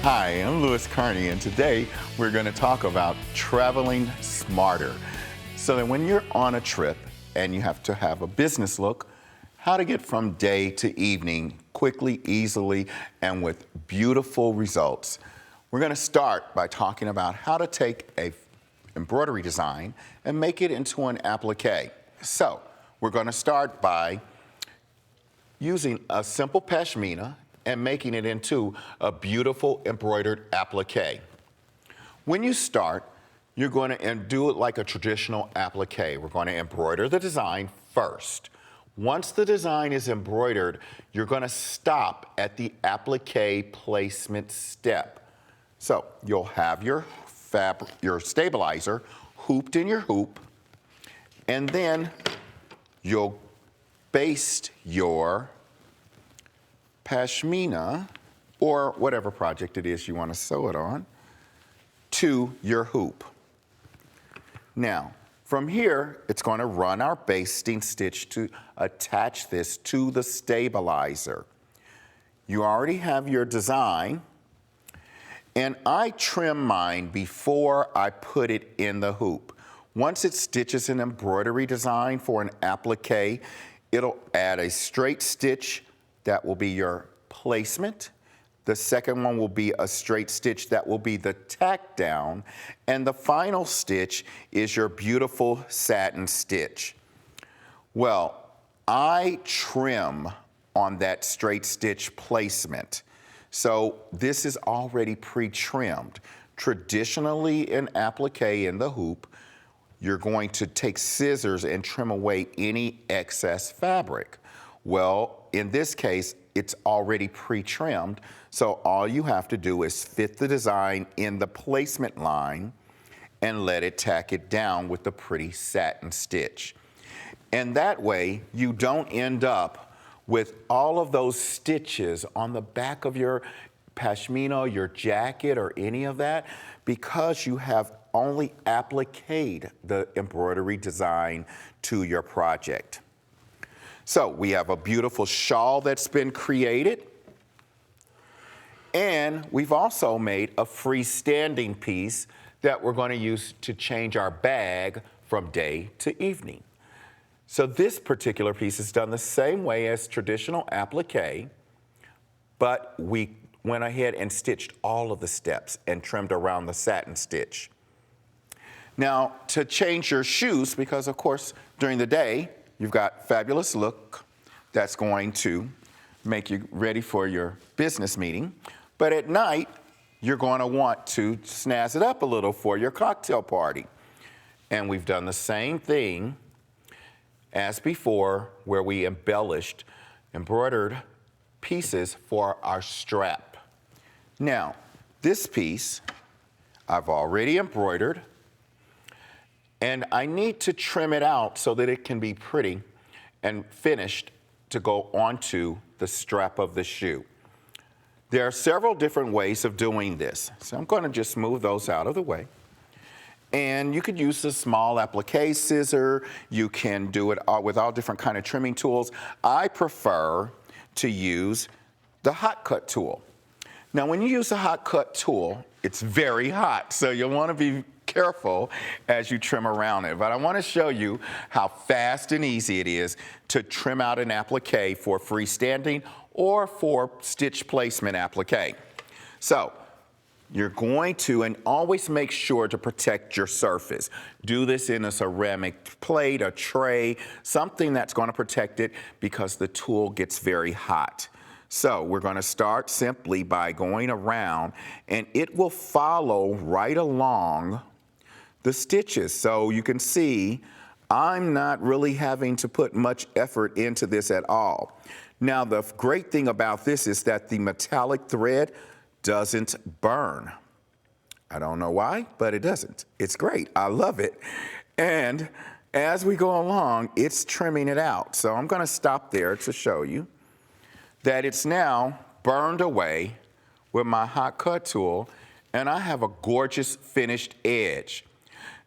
Hi, I'm Louis Carney, and today we're going to talk about traveling smarter. So that when you're on a trip and you have to have a business look, how to get from day to evening quickly, easily, and with beautiful results. We're going to start by talking about how to take a embroidery design and make it into an applique. So we're going to start by using a simple pashmina and making it into a beautiful embroidered applique. When you start, you're going to do it like a traditional applique. We're going to embroider the design first. Once the design is embroidered, you're going to stop at the applique placement step. So you'll have your stabilizer hooped in your hoop, and then you'll baste your pashmina, or whatever project it is you want to sew it on, to your hoop. Now, from here, it's going to run our basting stitch to attach this to the stabilizer. You already have your design, and I trim mine before I put it in the hoop. Once it stitches an embroidery design for an applique, it'll add a straight stitch. That will be your placement. The second one will be a straight stitch. That will be the tack down. And the final stitch is your beautiful satin stitch. Well, I trim on that straight stitch placement. So this is already pre-trimmed. Traditionally in applique in the hoop, you're going to take scissors and trim away any excess fabric. Well, in this case, it's already pre-trimmed, so all you have to do is fit the design in the placement line and let it tack it down with the pretty satin stitch. And that way, you don't end up with all of those stitches on the back of your pashmina, your jacket, or any of that, because you have only appliqued the embroidery design to your project. So we have a beautiful shawl that's been created, and we've also made a freestanding piece that we're going to use to change our bag from day to evening. So this particular piece is done the same way as traditional applique, but we went ahead and stitched all of the steps and trimmed around the satin stitch. Now, to change your shoes, because of course during the day you've got fabulous look that's going to make you ready for your business meeting. But at night, you're going to want to snazz it up a little for your cocktail party. And we've done the same thing as before, where we embellished embroidered pieces for our strap. Now, this piece I've already embroidered, and I need to trim it out so that it can be pretty and finished to go onto the strap of the shoe. There are several different ways of doing this. So I'm going to just move those out of the way. And you could use a small applique scissor. You can do it with all different kind of trimming tools. I prefer to use the hot cut tool. Now, when you use a hot cut tool, it's very hot, so you'll want to be careful as you trim around it. But I want to show you how fast and easy it is to trim out an applique for freestanding or for stitch placement applique. So you're going to, and always make sure to protect your surface. Do this in a ceramic plate, a tray, something that's going to protect it because the tool gets very hot. So we're going to start simply by going around, and it will follow right along the stitches. So you can see I'm not really having to put much effort into this at all. Now, the great thing about this is that the metallic thread doesn't burn. I don't know why, but it doesn't. It's great. I love it. And as we go along, it's trimming it out. So I'm going to stop there to show you that it's now burned away with my hot cut tool, and I have a gorgeous finished edge.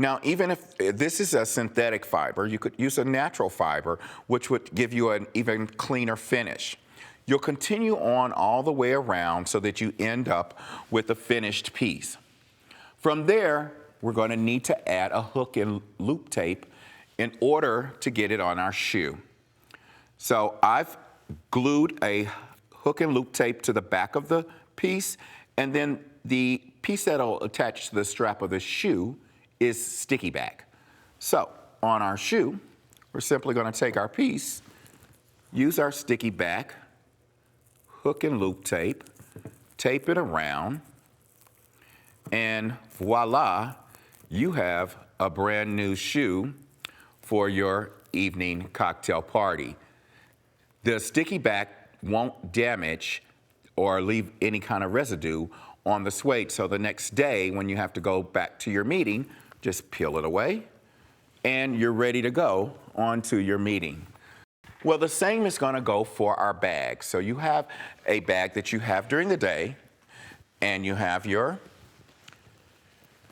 Now, even if this is a synthetic fiber, you could use a natural fiber, which would give you an even cleaner finish. You'll continue on all the way around so that you end up with a finished piece. From there, we're going to need to add a hook and loop tape in order to get it on our shoe. So I've glued a hook and loop tape to the back of the piece, and then the piece that'll attach to the strap of the shoe is sticky back. So on our shoe, we're simply going to take our piece, use our sticky back, hook and loop tape, tape it around, and voila, you have a brand new shoe for your evening cocktail party. The sticky back won't damage or leave any kind of residue on the suede, so the next day when you have to go back to your meeting, just peel it away and you're ready to go on to your meeting. Well, the same is going to go for our bag. So you have a bag that you have during the day, and you have your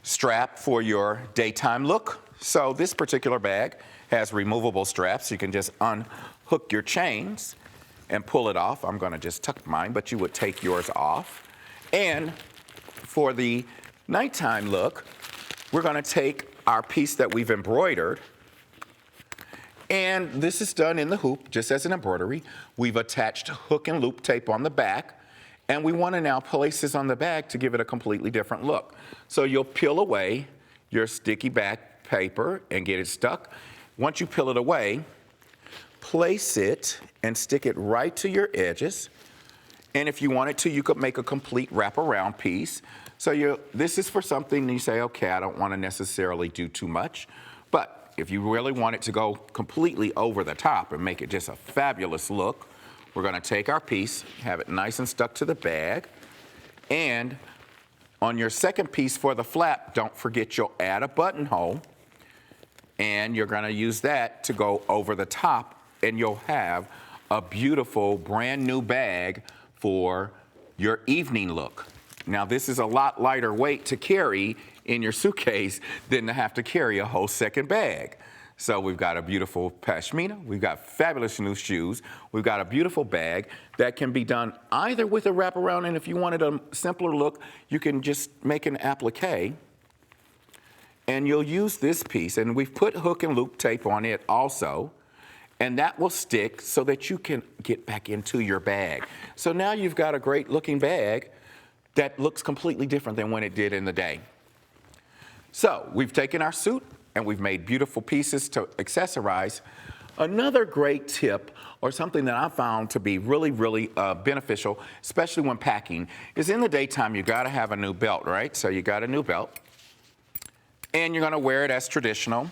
strap for your daytime look. So this particular bag has removable straps. You can just unhook your chains and pull it off. I'm going to just tuck mine, but you would take yours off. And for the nighttime look, we're going to take our piece that we've embroidered, and this is done in the hoop, just as an embroidery. We've attached hook and loop tape on the back, and we want to now place this on the bag to give it a completely different look. So you'll peel away your sticky back paper and get it stuck. Once you peel it away, place it and stick it right to your edges. And if you wanted to, you could make a complete wraparound piece. So this is for something you say, okay, I don't want to necessarily do too much. But if you really want it to go completely over the top and make it just a fabulous look, we're going to take our piece, have it nice and stuck to the bag. And on your second piece for the flap, don't forget you'll add a buttonhole. And you're going to use that to go over the top, and you'll have a beautiful brand new bag for your evening look. Now, this is a lot lighter weight to carry in your suitcase than to have to carry a whole second bag. So we've got a beautiful pashmina, we've got fabulous new shoes, we've got a beautiful bag that can be done either with a wraparound, and if you wanted a simpler look, you can just make an applique, and you'll use this piece, and we've put hook and loop tape on it also, and that will stick so that you can get back into your bag. So now you've got a great looking bag that looks completely different than when it did in the day. So we've taken our suit and we've made beautiful pieces to accessorize. Another great tip, or something that I found to be really, really beneficial, especially when packing, is in the daytime you gotta have a new belt, right? So you got a new belt, and you're gonna wear it as traditional,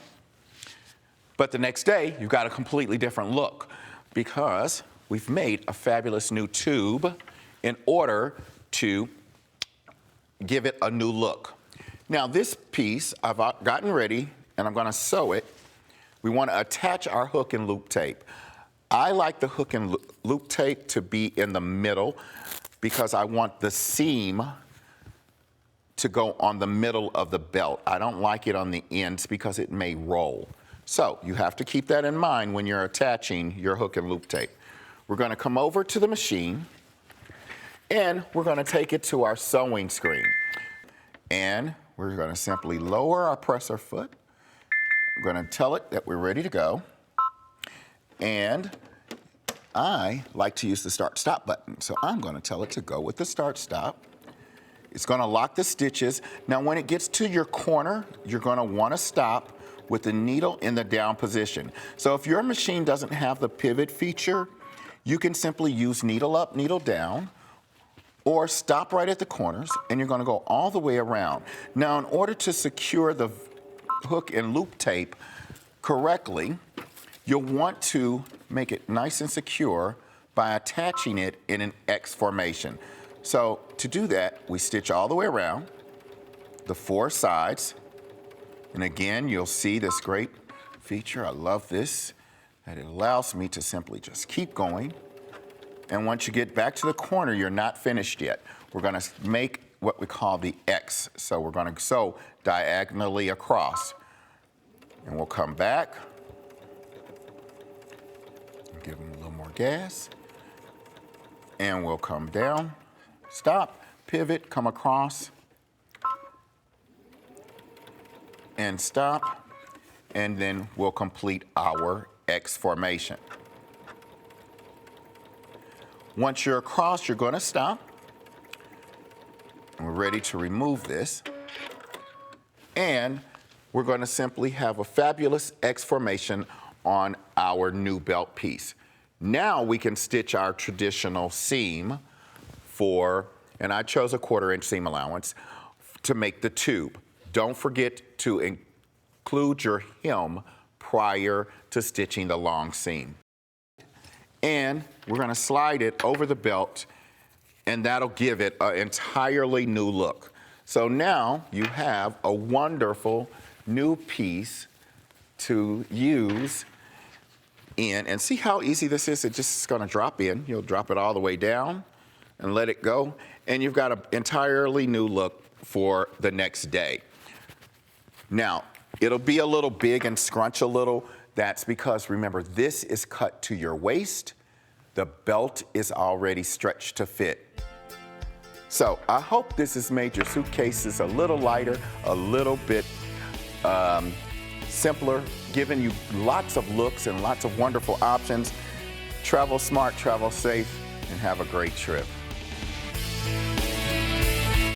but the next day you've got a completely different look because we've made a fabulous new tube in order to give it a new look. Now this piece I've gotten ready and I'm going to sew it. We want to attach our hook and loop tape. I like the hook and loop tape to be in the middle because I want the seam to go on the middle of the belt. I don't like it on the ends because it may roll. So you have to keep that in mind when you're attaching your hook and loop tape. We're going to come over to the machine and we're going to take it to our sewing screen. And we're going to simply lower our presser foot. We're going to tell it that we're ready to go. And I like to use the start-stop button, so I'm going to tell it to go with the start-stop. It's going to lock the stitches. Now, when it gets to your corner, you're going to want to stop with the needle in the down position. So if your machine doesn't have the pivot feature, you can simply use needle up, needle down, or stop right at the corners, and you're going to go all the way around. Now, in order to secure the hook and loop tape correctly, you'll want to make it nice and secure by attaching it in an X formation. So to do that, we stitch all the way around the four sides. And again, you'll see this great feature. I love this, that it allows me to simply just keep going. And once you get back to the corner, you're not finished yet. We're going to make what we call the X. So we're going to sew diagonally across. And we'll come back. Give them a little more gas. And we'll come down, stop, pivot, come across, and stop, and then we'll complete our X formation. Once you're across, you're going to stop. We're ready to remove this. And we're going to simply have a fabulous X formation on our new belt piece. Now we can stitch our traditional seam and I chose a 1/4 inch seam allowance to make the tube. Don't forget to include your hem prior to stitching the long seam. And we're going to slide it over the belt, and that'll give it an entirely new look. So now you have a wonderful new piece to use in, and see how easy this is? It's just going to drop in. You'll drop it all the way down and let it go, and you've got an entirely new look for the next day. Now, it'll be a little big and scrunch a little. That's because, remember, this is cut to your waist. The belt is already stretched to fit. So I hope this has made your suitcases a little lighter, a little bit simpler, giving you lots of looks and lots of wonderful options. Travel smart, travel safe, and have a great trip.